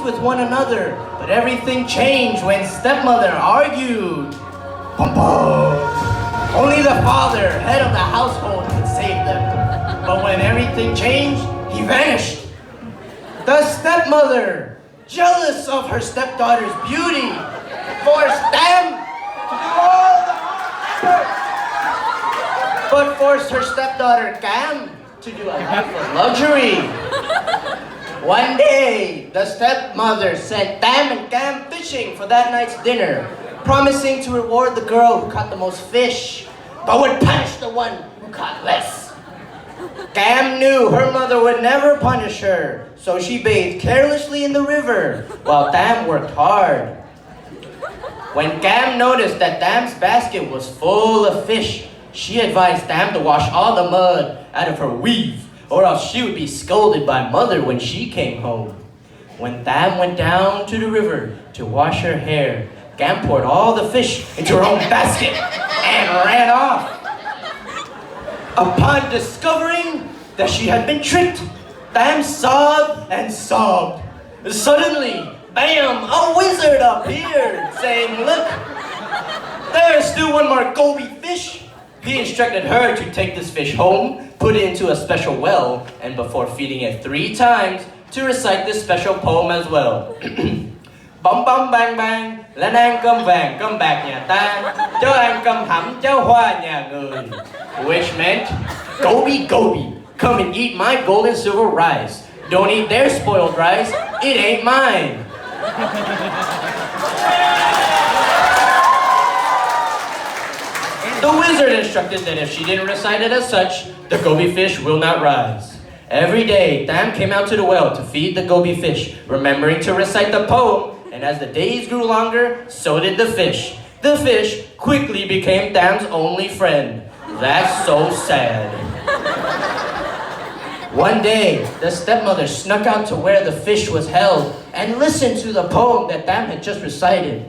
with one another, but everything changed when stepmother argued. Bum, bum. Only the father, head of the household, could save them. But when everything changed, he vanished. The stepmother, jealous of her stepdaughter's beauty, forced them to do all the hard effort, but forced her stepdaughter Cam to do a life of luxury. One day, the stepmother sent Tam and Cam fishing for that night's dinner, promising to reward the girl who caught the most fish, but would punish the one who caught less. Cam knew her mother would never punish her, so she bathed carelessly in the river, while Tam worked hard. When Cam noticed that Tam's basket was full of fish, she advised Tam to wash all the mud out of her weave, or else she would be scolded by mother when she came home. When Tam went down to the river to wash her hair, Cam poured all the fish into her own basket and ran off. Upon discovering that she had been tricked, Tam sobbed and sobbed. Suddenly, bam, a wizard appeared, saying, "Look, there's still one more goby fish." He instructed her to take this fish home, put it into a special well, and before feeding it 3 times, to recite this special poem as well. Bong bong bang bang, lên ăn cơm vàng cơm bạc nhà ta, cháu ăn cơm hẩm cháu hoa nhà người. Which meant, Goby Goby, come and eat my gold and silver rice. Don't eat their spoiled rice, it ain't mine. The wizard instructed that if she didn't recite it as such, the goby fish will not rise. Every day, Tam came out to the well to feed the goby fish, remembering to recite the poem, and as the days grew longer, so did the fish. The fish quickly became Tam's only friend. That's so sad. One day, the stepmother snuck out to where the fish was held and listened to the poem that Tam had just recited.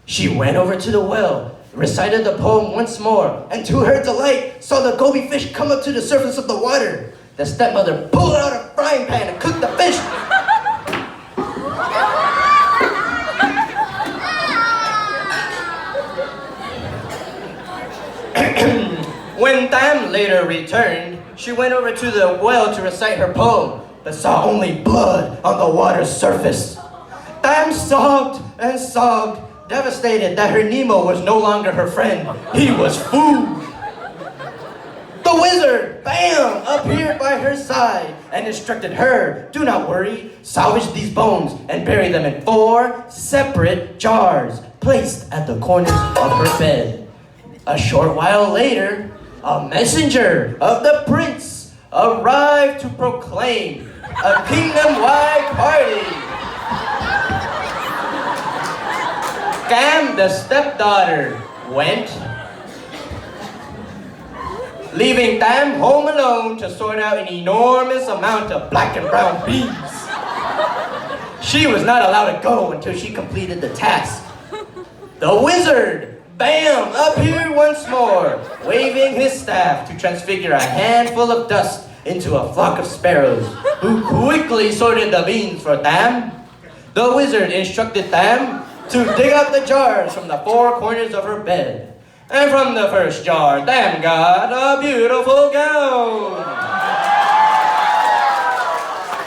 She went over to the well, recited the poem once more, and to her delight, saw the goby fish come up to the surface of the water. The stepmother pulled out a frying pan and cooked the fish. When Tam later returned, she went over to the well to recite her poem, but saw only blood on the water's surface. Tam sobbed and sobbed, devastated that her Nemo was no longer her friend. He was food. The wizard, bam, appeared by her side and instructed her, "Do not worry, salvage these bones and bury them in 4 separate jars placed at the corners of her bed." A short while later, a messenger of the prince arrived to proclaim a kingdom-wide party. Cam, the stepdaughter, went, leaving Tam home alone to sort out an enormous amount of black and brown beans. She was not allowed to go until she completed the task. The wizard, bam, appeared once more, waving his staff to transfigure a handful of dust into a flock of sparrows, who quickly sorted the beans for Tam. The wizard instructed Tam to dig out the jars from the 4 corners of her bed. And from the first jar, Tam got a beautiful gown.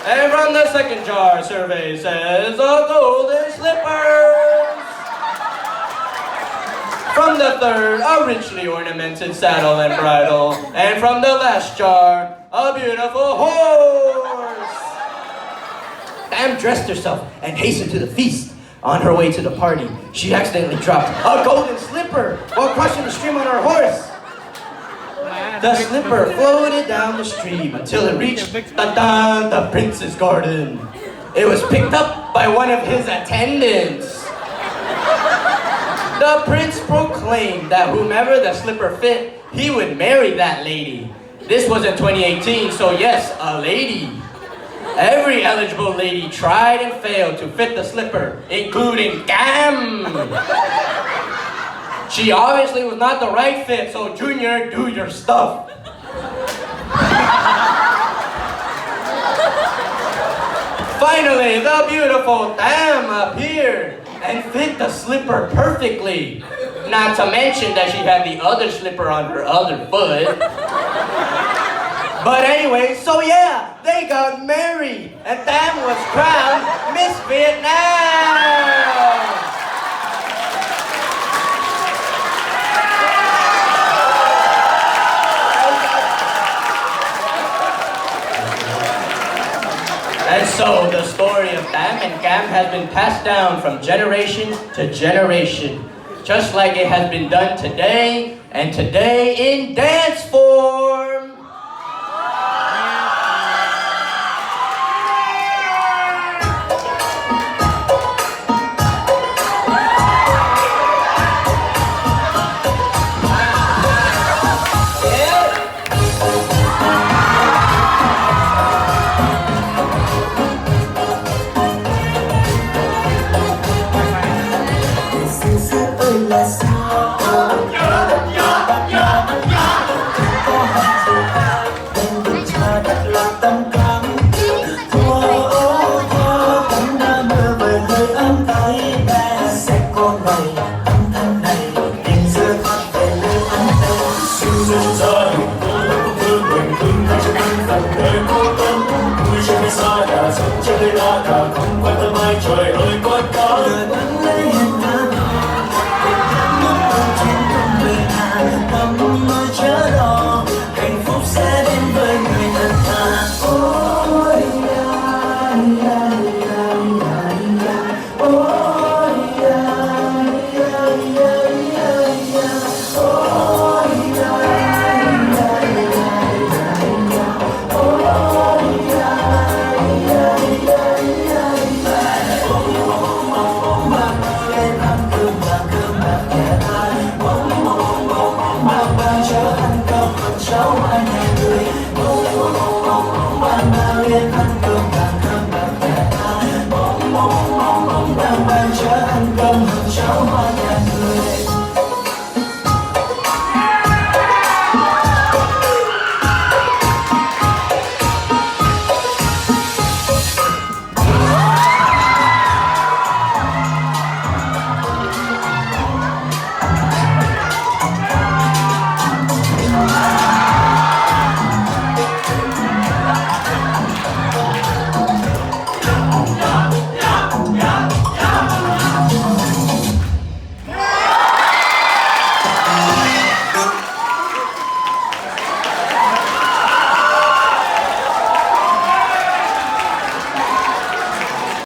And from the second jar, survey says, a golden slippers. From the third, a richly ornamented saddle and bridle. And from the last jar, a beautiful horse. Tam dressed herself and hastened to the feast. On her way to the party, she accidentally dropped a golden slipper while crossing the stream on her horse. The slipper floated down the stream until it reached the prince's garden. It was picked up by one of his attendants. The prince proclaimed that whomever the slipper fit, he would marry that lady. This was in 2018, so yes, a lady. Every eligible lady tried and failed to fit the slipper, including Cam. She obviously was not the right fit, so Junior, do your stuff. Finally, the beautiful Tam appeared and fit the slipper perfectly. Not to mention that she had the other slipper on her other foot. But anyway, so yeah, they got married and Tam was crowned Miss Vietnam. And so the story of Tam and Cam has been passed down from generation to generation, just like it has been done today, and today in dance form. Không quan tâm ai trời ơi quát cỡ